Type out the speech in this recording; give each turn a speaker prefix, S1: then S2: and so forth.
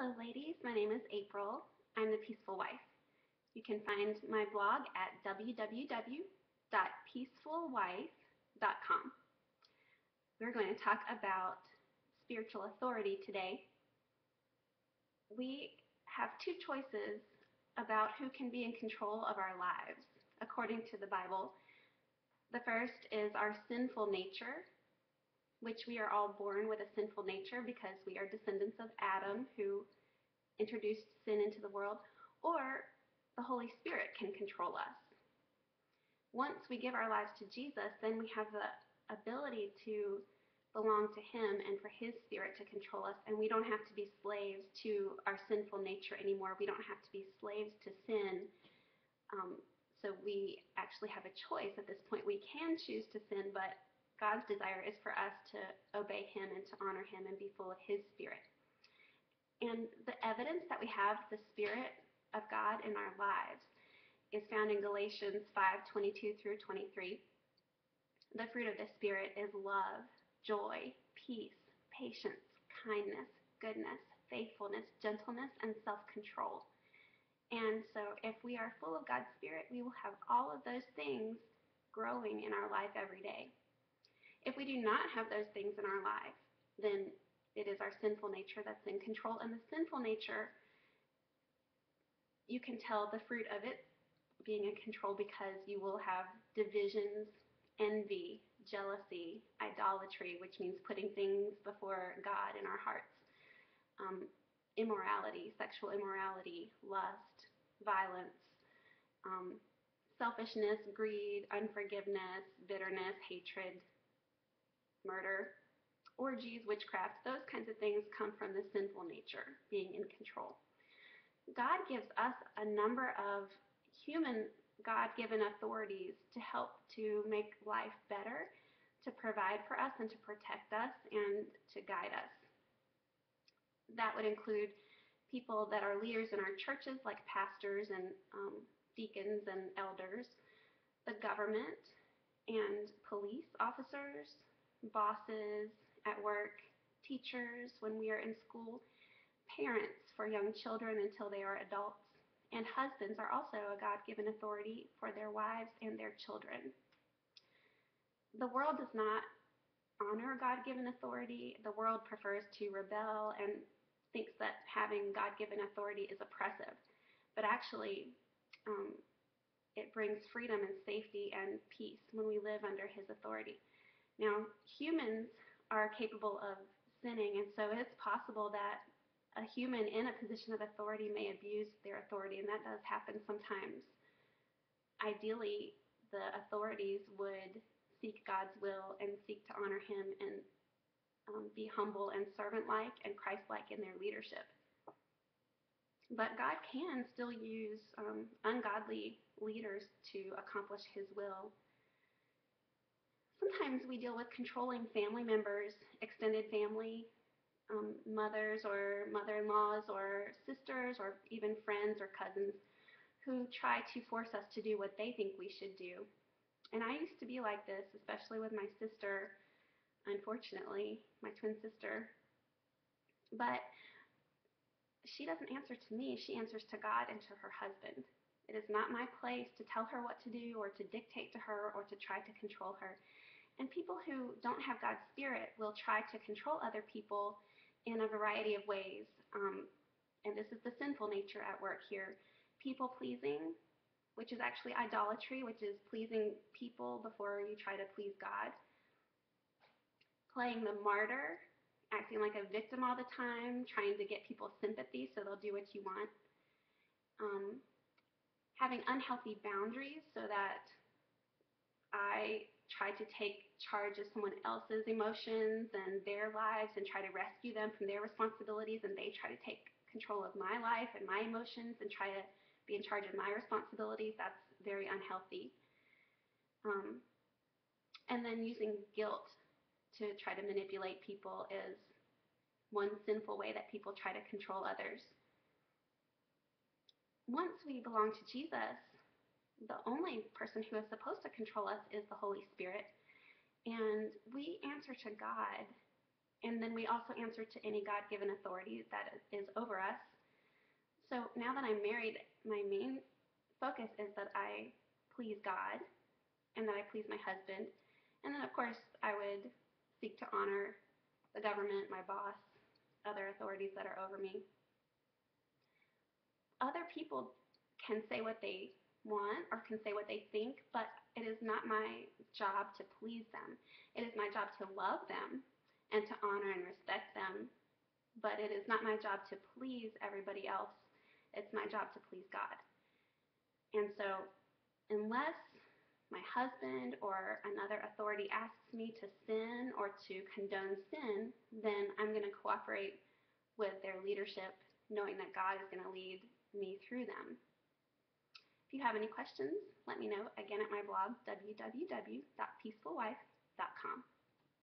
S1: Hello ladies, my name is April. I'm the Peaceful Wife. You can find my blog at www.peacefulwife.com. We're going to talk about spiritual authority today. We have two choices about who can be in control of our lives, according to the Bible. The first is our sinful nature, which we are all born with a sinful nature because we are descendants of Adam, who introduced sin into the world, or the Holy Spirit can control us. Once we give our lives to Jesus, then we have the ability to belong to Him and for His Spirit to control us, and we don't have to be slaves to our sinful nature anymore. We don't have to be slaves to sin. So we actually have a choice at this point. We can choose to sin, but God's desire is for us to obey Him and to honor Him and be full of His Spirit. And the evidence that we have the Spirit of God in our lives is found in Galatians 5:22 through 23. The fruit of the Spirit is love, joy, peace, patience, kindness, goodness, faithfulness, gentleness, and self-control. And so if we are full of God's Spirit, we will have all of those things growing in our life every day. If we do not have those things in our life, then it is our sinful nature that's in control. And the sinful nature, you can tell the fruit of it being in control because you will have divisions, envy, jealousy, idolatry, which means putting things before God in our hearts, immorality, sexual immorality, lust, violence, selfishness, greed, unforgiveness, bitterness, hatred, murder, orgies, witchcraft. Those kinds of things come from the sinful nature being in control. God gives us a number of human God-given authorities to help to make life better, to provide for us and to protect us and to guide us. That would include people that are leaders in our churches, like pastors and deacons and elders, the government and police officers, bosses at work, teachers when we are in school, parents for young children until they are adults, and husbands are also a God-given authority for their wives and their children. The world does not honor God-given authority. The world prefers to rebel and thinks that having God-given authority is oppressive. But actually, it brings freedom and safety and peace when we live under His authority. Now, humans are capable of sinning, and so it's possible that a human in a position of authority may abuse their authority, and that does happen sometimes. Ideally, the authorities would seek God's will and seek to honor Him and be humble and servant-like and Christ-like in their leadership. But God can still use ungodly leaders to accomplish His will. Sometimes we deal with controlling family members, extended family, mothers or mother-in-laws or sisters or even friends or cousins who try to force us to do what they think we should do. And I used to be like this, especially with my sister, unfortunately, my twin sister. But she doesn't answer to me, she answers to God and to her husband. It is not my place to tell her what to do or to dictate to her or to try to control her. And people who don't have God's Spirit will try to control other people in a variety of ways. And this is the sinful nature at work here. People-pleasing, which is actually idolatry, which is pleasing people before you try to please God. Playing the martyr, acting like a victim all the time, trying to get people's sympathy so they'll do what you want. Having unhealthy boundaries so that I try to take charge of someone else's emotions and their lives and try to rescue them from their responsibilities, and they try to take control of my life and my emotions and try to be in charge of my responsibilities. That's very unhealthy. And then using guilt to try to manipulate people is one sinful way that people try to control others. Once we belong to Jesus, the only person who is supposed to control us is the Holy Spirit. And we answer to God And then we also answer to any God-given authority that is over us. So now that I'm married, my main focus is that I please God and that I please my husband. And then, of course, I would seek to honor the government, my boss, other authorities that are over me. Other people can say what they want or can say what they think, but it is not my job to please them. It is my job to love them and to honor and respect them, but it is not my job to please everybody else. It's my job to please God. And so, unless my husband or another authority asks me to sin or to condone sin, then I'm going to cooperate with their leadership, knowing that God is going to lead me through them. If you have any questions, let me know again at my blog, www.peacefulwife.com.